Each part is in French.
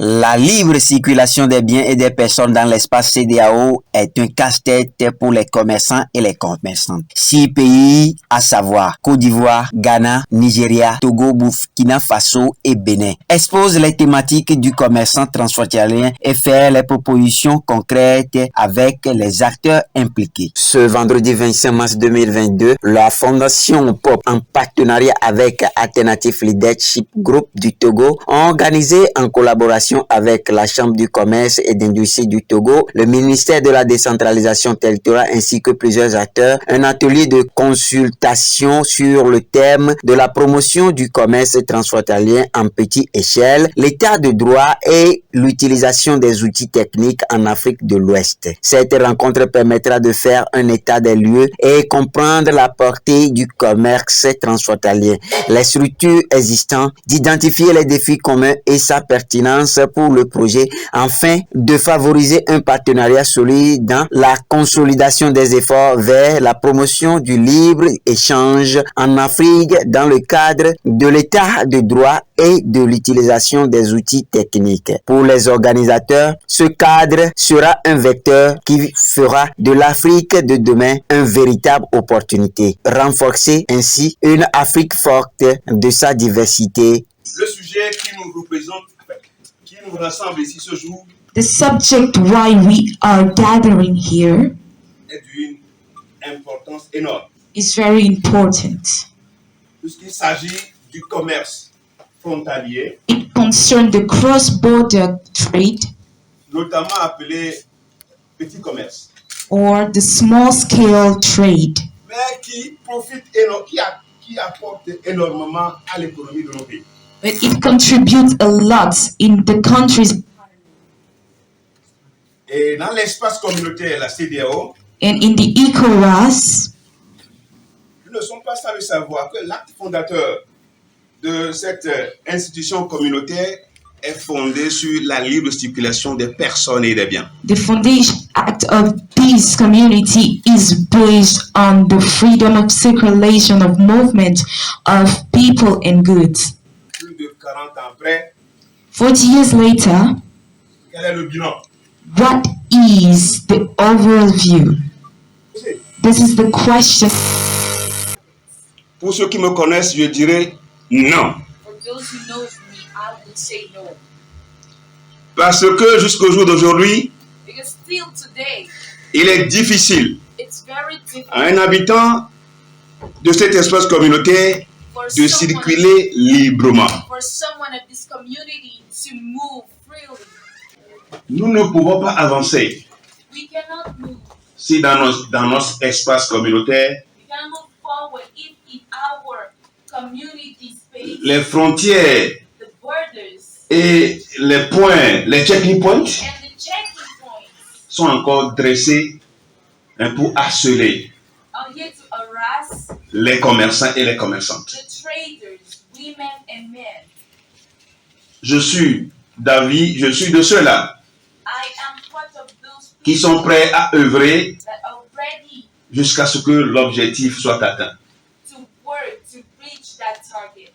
La libre circulation des biens et des personnes dans l'espace CEDEAO est un casse-tête pour les commerçants et les commerçantes. 6 pays, à savoir Côte d'Ivoire, Ghana, Nigeria, Togo, Burkina Faso et Bénin, exposent les thématiques du commerçant transfrontalier et faire les propositions concrètes avec les acteurs impliqués. Ce vendredi 25 mars 2022, la Fondation POP, en partenariat avec Alternative Leadership Group du Togo, a organisé en collaboration avec la Chambre du commerce et d'industrie du Togo, le ministère de la décentralisation territoriale ainsi que plusieurs acteurs, un atelier de consultation sur le thème de la promotion du commerce transfrontalier en petite échelle, l'état de droit et l'utilisation des outils techniques en Afrique de l'Ouest. Cette rencontre permettra de faire un état des lieux et comprendre la portée du commerce transfrontalier, les structures existantes, d'identifier les défis communs et sa pertinence pour le projet, afin de favoriser un partenariat solide dans la consolidation des efforts vers la promotion du libre-échange en Afrique dans le cadre de l'état de droit et de l'utilisation des outils techniques. Pour les organisateurs, ce cadre sera un vecteur qui fera de l'Afrique de demain une véritable opportunité, renforcer ainsi une Afrique forte de sa diversité. Le sujet qui nous représente, qui nous rassemble ici ce jour, the subject why we are gathering here est d'une importance énorme, is very important. puisqu'il s'agit du commerce frontalier, It concerns the cross-border trade notamment appelé petit commerce, or the small-scale trade, mais qui profite qui apporte énormément à l'économie de nos pays. but it contributes a lot in the countries Et dans l'espace communautaire, la CEDEAO, and in the ECOWAS. nous ne sommes pas sans le savoir que l'acte fondateur de cette institution communautaire est fondé sur la libre circulation des personnes et des biens. The foundation act of this community is based on the freedom of circulation of movement of people and goods. Plus de 40 ans après, 40 years later, quel est le bilan? what is the overall view? This is the question. Pour ceux qui me connaissent, je dirais non. For those who know me, I would say no. Parce que jusqu'au jour d'aujourd'hui, Because still today, il est difficile it's very à difficult un habitant de cet espace communautaire for de circuler librement. someone of this community to move freely. Nous ne pouvons pas avancer We cannot move. si dans notre espace communautaire, We cannot move forward if in our community space, les frontières the borders et les points, les checking points and the checking points sont encore dressés pour harceler are here to harass les commerçants et les commerçantes. the traders, women and men. Je suis de ceux-là I am part of those qui sont prêts à œuvrer that are ready jusqu'à ce que l'objectif soit atteint. to work to reach that target.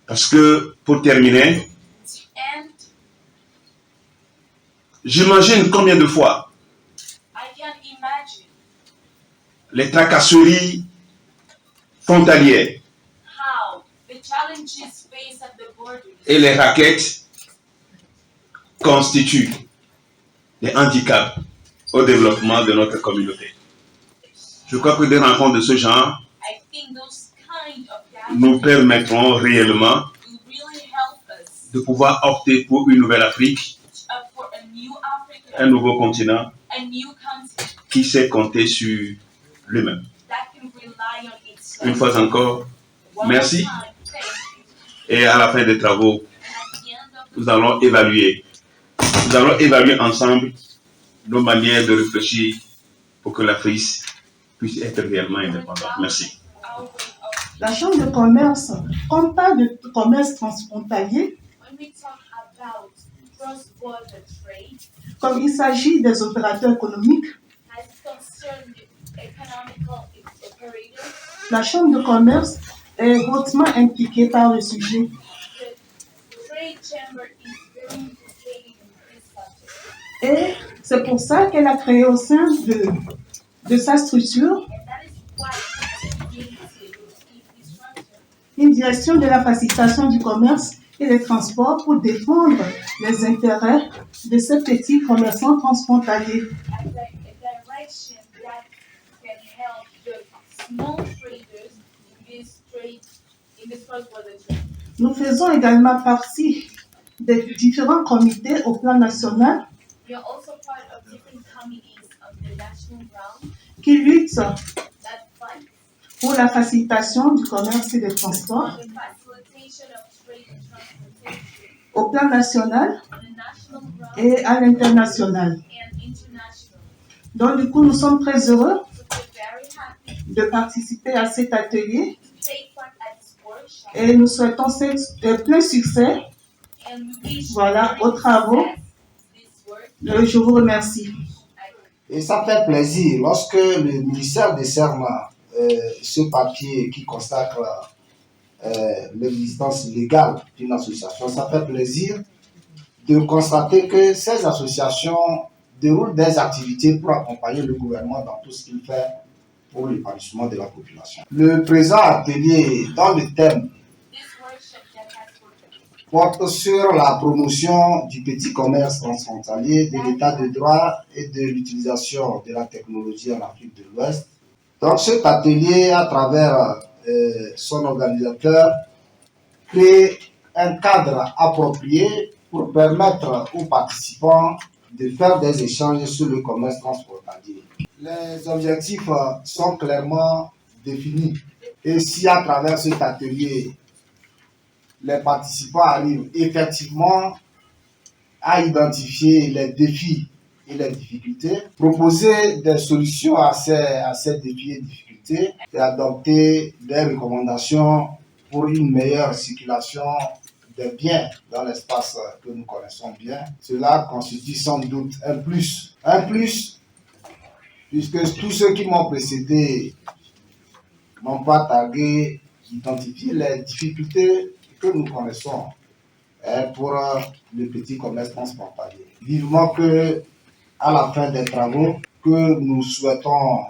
Parce que, pour terminer, To end, j'imagine combien de fois I can imagine les tracasseries frontalières how the challenges faced at the borders et les raquettes constituent des handicaps au développement de notre communauté. Je crois que des rencontres de ce genre I think those kind of nous gatherings permettront réellement will really help us de pouvoir opter pour une nouvelle Afrique, for a new un Africa, nouveau continent a new continent qui sait compter sur lui-même. that can rely on itself. Une fois encore, One merci. more time, thank you. Et à la fin des travaux, And at the end of the nous allons évaluer ensemble nos manières de réfléchir pour que l'Afrique puisse être réellement indépendante. Merci. our way of La Chambre de commerce, quand on parle de commerce transfrontalier, when we talk about for the trade, Comme il s'agit des opérateurs économiques, as concerned economical operators, la Chambre de commerce est hautement impliquée par le sujet. the trade chamber is very implicated in this subject. Et c'est pour ça qu'elle a créé au sein de sa structure And that is why it created this structure. une direction de la facilitation du commerce et des transports pour défendre les intérêts de ces petits commerçants transfrontaliers. As a direction that can help the small traders in this cross-border trade. Nous faisons également partie des différents comités au plan national We are also part of different committees on the national ground qui luttent that fight pour la facilitation du commerce et des transports for the facilitation of trade and transportation au plan national on the national ground et à l'international. and international. Donc du coup, nous sommes très heureux So we're very happy de participer à cet atelier to take part at this workshop, et nous souhaitons plein succès. and we wish Voilà, very aux travaux. success this work. Je vous remercie. Et ça fait plaisir lorsque le ministère décerne ce papier qui consacre l'existence légale d'une association. Ça fait plaisir de constater que ces associations déroulent des activités pour accompagner le gouvernement dans tout ce qu'il fait pour l'épanouissement de la population. Le présent atelier, dans le thème, This workshop that has for porte sur la promotion du petit commerce transfrontalier, de l'état de droit et de l'utilisation de la technologie en Afrique de l'Ouest. Donc cet atelier, à travers son organisateur, crée un cadre approprié pour permettre aux participants de faire des échanges sur le commerce transfrontalier. Les objectifs sont clairement définis. Et si à travers cet atelier, les participants arrivent effectivement à identifier les défis et les difficultés, proposer des solutions à ces défis et difficultés et adopter des recommandations pour une meilleure circulation des biens dans l'espace que nous connaissons bien. Cela constitue sans doute un plus. Un plus, puisque tous ceux qui m'ont précédé n'ont pas tagué, identifié les difficultés que nous connaissons pour le petit commerce transfrontalier. Vivement que, à la fin des travaux, que nous souhaitons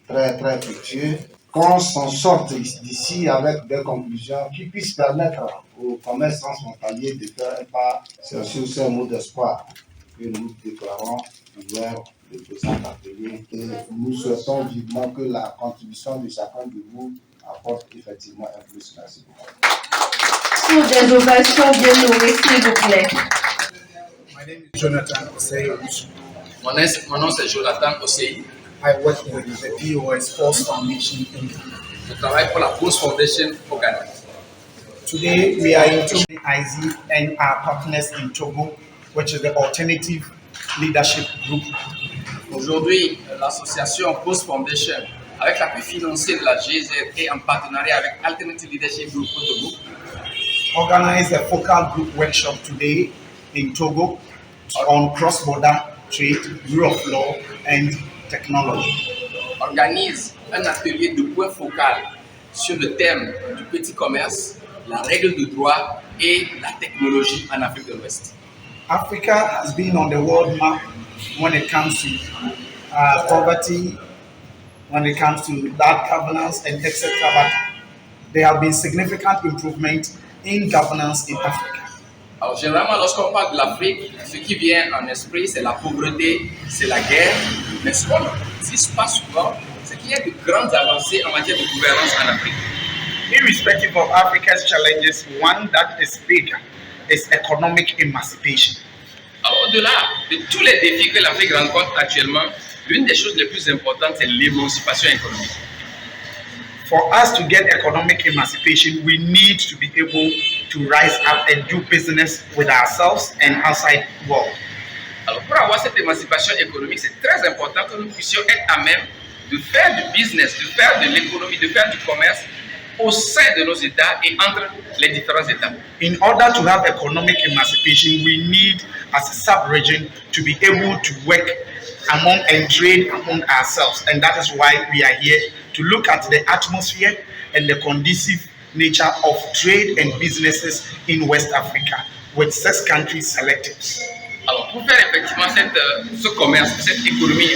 très très fructueux, qu'on s'en sorte d'ici avec des conclusions qui puissent permettre au commerce transfrontalier de faire un pas sur ce mot d'espoir que nous déclarons ouvert le présent atelier. Et nous souhaitons vivement que la contribution de chacun de vous apporte effectivement un plus. Merci beaucoup. Sous des ovations bien nourries, s'il vous plaît. My name is Jonathan Osei. Mon nom c'est Jonathan Osei. I work with the POS Force Foundation Inc. Je travaille pour la Post Foundation au Ghana. Today we are in Togo, IZ, and our partners in Togo, which is the Alternative Leadership Group. Aujourd'hui, l'association Post Foundation, avec l'appui financier de la GZ et en partenariat avec Alternative Leadership Group au Togo, Organized a focal group workshop today in Togo on cross-border trade, rule of law, and technology. organise un atelier de point focal sur le thème du petit commerce, la règle de droit et la technologie en Afrique de l'Ouest. Africa has been on the world map when it comes to poverty, when it comes to bad governance, and etc. But there have been significant improvement in governance in Africa. Alors généralement, lorsqu'on parle de l'Afrique, ce qui vient en esprit, c'est la pauvreté, c'est la guerre. Mais ce qu'on ne dit pas souvent, c'est qu'il y a de grandes avancées en matière de gouvernance en Afrique. Irrespective of Africa's challenges, one that is big is economic emancipation. Alors, au-delà de tous les défis que l'Afrique rencontre actuellement, l'une des choses les plus importantes, c'est l'émancipation économique. For us to get economic emancipation, we need to be able to rise up and do business with ourselves and outside world. Alors, pour avoir cette émancipation économique, c'est très important que nous puissions être à même de faire du business, de faire de l'économie, de faire du commerce au sein de nos États et entre les différents États. In order to have economic emancipation, we need, as a sub-region, to be able to work among and trade among ourselves. And that is why we are here to look at the atmosphere and the conducive nature of trade and businesses in West Africa, with 6 countries selected. Alors, pour faire effectivement ce commerce, cette économie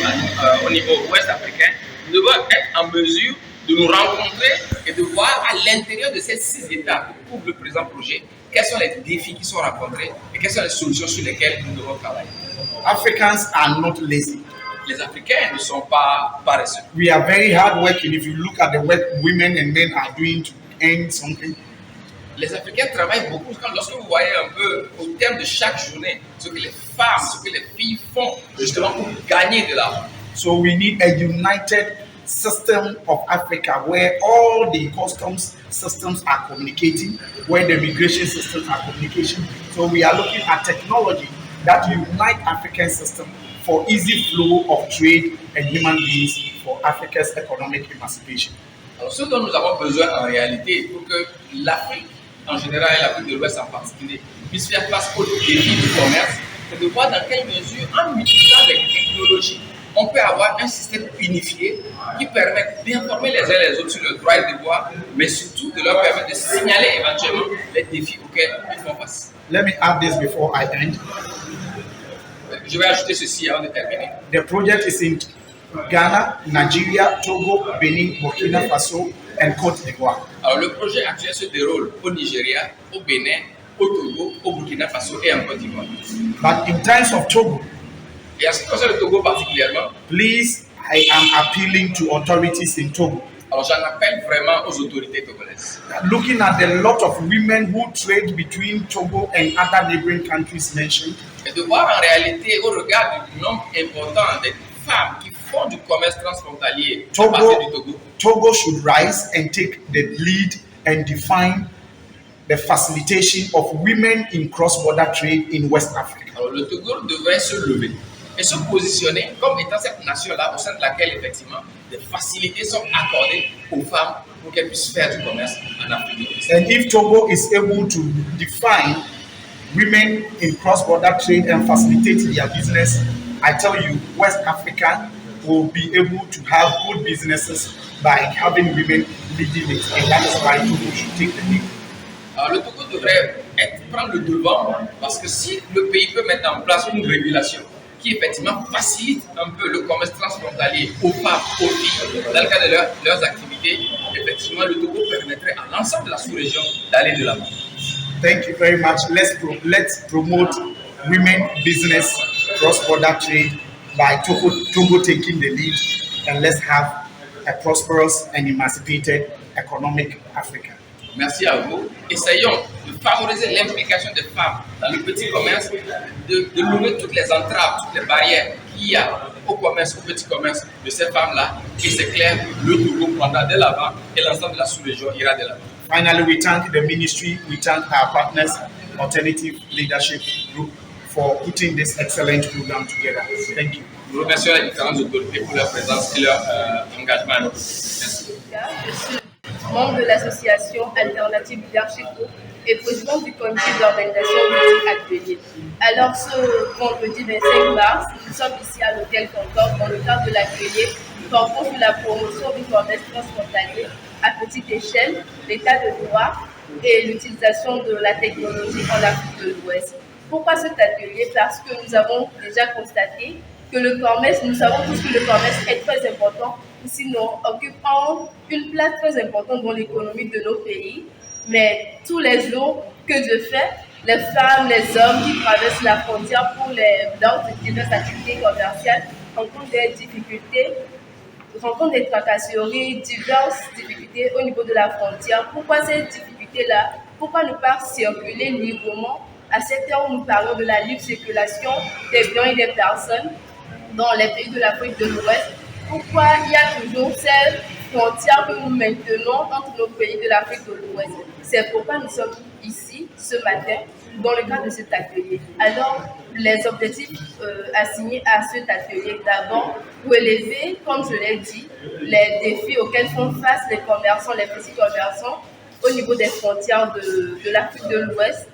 au niveau ouest africain, nous devons être en mesure de nous rencontrer et de voir à l'intérieur de ces 6 États que couvre le présent projet, quels sont les défis qui sont rencontrés et quelles sont les solutions sur lesquelles nous devons travailler. Africans are not lazy. Les Africains ne sont pas paresseux. We are very hardworking. If you look at the work women and men are doing to earn something, Les Africains travaillent beaucoup. Lorsque vous voyez un peu au terme de chaque journée ce que les femmes, ce que les filles font justement pour gagner de l'argent. so we need a united system of Africa where all the customs systems are communicating, where the migration systems are communicating. So we are looking at technology that unite African system for easy flow of trade and human beings for Africa's economic emancipation. Alors, ce dont nous avons besoin en réalité pour que l'Afrique en général et l'Afrique de l'Ouest en particulier puisse faire face aux défis du commerce, c'est de voir dans quelle mesure, en utilisant les technologies, on peut avoir un système unifié qui permet d'informer les uns les autres sur le droit et devoir, mais surtout de leur permettre de signaler éventuellement les défis auxquels ils font face. Let me add this before I end. Je vais ajouter ceci avant de terminer. The project is in Ghana, Nigeria, Togo, Benin, Burkina Faso, and Côte d'Ivoire. Alors, le projet actuel se déroule au Nigeria, au Bénin, au Togo, au Burkina Faso et en Côte d'Ivoire. But in terms of Togo, Et en ce qui concerne le Togo particulièrement, please, I am appealing to authorities in Togo. alors j'en appelle vraiment aux autorités togolaises. Looking at the lot of women who trade between Togo and other neighboring countries mentioned, Et de voir en réalité, au regard du nombre important des femmes qui font du commerce transfrontalier à partir du Togo, Togo should rise and take the lead and define the facilitation of women in cross-border trade in West Africa. alors le Togo devrait se lever et se positionner comme étant cette nation-là au sein de laquelle effectivement des facilités sont accordées aux femmes pour qu'elles puissent faire du commerce en Afrique de l'Ouest. And if Togo is able to define women in cross-border trade and facilitate their business, I tell you, West Africa will be able to have good businesses by having women leading it. And that is why Togo should take the lead. Alors le Togo devrait prendre le devant parce que si le pays peut mettre en place une régulation qui effectivement facilite un peu le commerce transfrontalier aux femmes, aux filles, dans le cadre de leurs activités, effectivement le Togo permettrait à l'ensemble de la sous-région d'aller de l'avant. Thank you very much. Let's promote women business, cross-border trade by Togo taking the lead, and let's have a prosperous and emancipated economic Africa. Merci à vous. Essayons de favoriser l'implication des femmes dans le petit commerce, de lever toutes les entraves, toutes les barrières qu'il y a au commerce, au petit commerce de ces femmes-là. Et c'est clair, le Togo prendra de l'avant et l'ensemble de la sous-région ira de l'avant. Finally, we thank the ministry, we thank our partners, Alternative Leadership Group, for putting this excellent program together. Thank you. Nous remercions les différentes autorités pour leur présence et leur engagement à nous. Merci. Je suis membre de l'association Alternative Leadership Group et président du comité d'organisation du atelier. Alors ce vendredi 25 mars, nous sommes ici à l'hôtel Concorde dans le cadre de l'atelier portant sur la promotion du commerce transfrontalier à petite échelle, l'état de droit et l'utilisation de la technologie en Afrique de l'Ouest. Pourquoi cet atelier? Parce que nous avons déjà constaté que le commerce, nous savons tous que le commerce est très important, sinon occupant une place très importante dans l'économie de nos pays. Mais tous les jours, que Dieu fait, les femmes, les hommes qui traversent la frontière pour leurs diverses activités commerciales rencontrent des difficultés, rencontrent des tracasseries, diverses difficultés au niveau de la frontière. Pourquoi ces difficultés-là? Pourquoi ne pas circuler librement à cette heure où nous parlons de la libre circulation des biens et des personnes dans les pays de l'Afrique de l'Ouest? Pourquoi il y a toujours ces frontières que nous maintenons entre nos pays de l'Afrique de l'Ouest? C'est pourquoi nous sommes ici ce matin dans le cadre de cet atelier. Alors, les objectifs assignés à cet atelier, d'abord, relever, comme je l'ai dit, les défis auxquels font face les commerçants, les petits commerçants au niveau des frontières de l'Afrique de l'Ouest,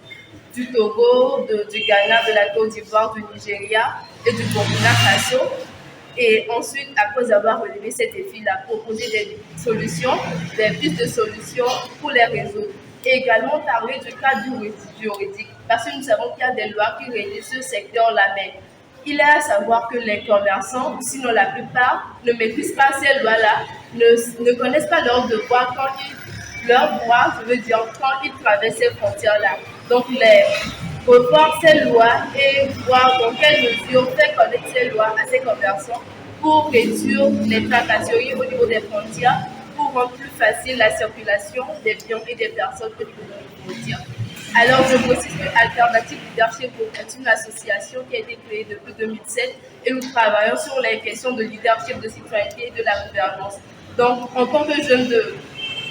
du Togo, du Ghana, de la Côte d'Ivoire, du Nigeria et du Burkina Faso. Et ensuite, après avoir relevé ces défis-là, proposer des solutions, des pistes de solutions pour les résoudre. Et également parler du cadre juridique, parce que nous savons qu'il y a des lois qui régissent ce secteur-là, mais il est à savoir que les commerçants, sinon la plupart, ne maîtrisent pas ces lois-là, ne connaissent pas leurs devoirs leurs droits, je veux dire, quand ils traversent ces frontières-là. Donc, revoir ces lois et voir dans quelle mesure faire connaître ces lois à ces commerçants pour réduire les tracasseries au niveau des frontières, pour rendre plus facile la circulation des biens et des personnes au niveau des frontières. Alors, je précise que Alternative Leadership Group est une association qui a été créée depuis 2007 et nous travaillons sur les questions de leadership, de citoyenneté et de la gouvernance. Donc, en tant que jeunes de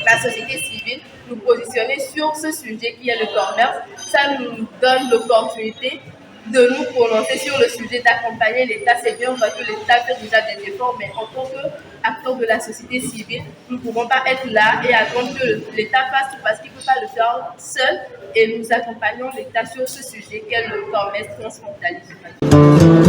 la société civile, nous positionner sur ce sujet qui est le commerce, ça nous donne l'opportunité de nous prononcer sur le sujet, d'accompagner l'État. C'est bien vrai que l'État fait déjà des efforts, mais en tant qu'acteur de la société civile, nous ne pouvons pas être là et attendre que l'État fasse tout parce qu'il ne peut pas le faire seul. Et nous accompagnons l'État sur ce sujet qu'est le commerce transfrontalier.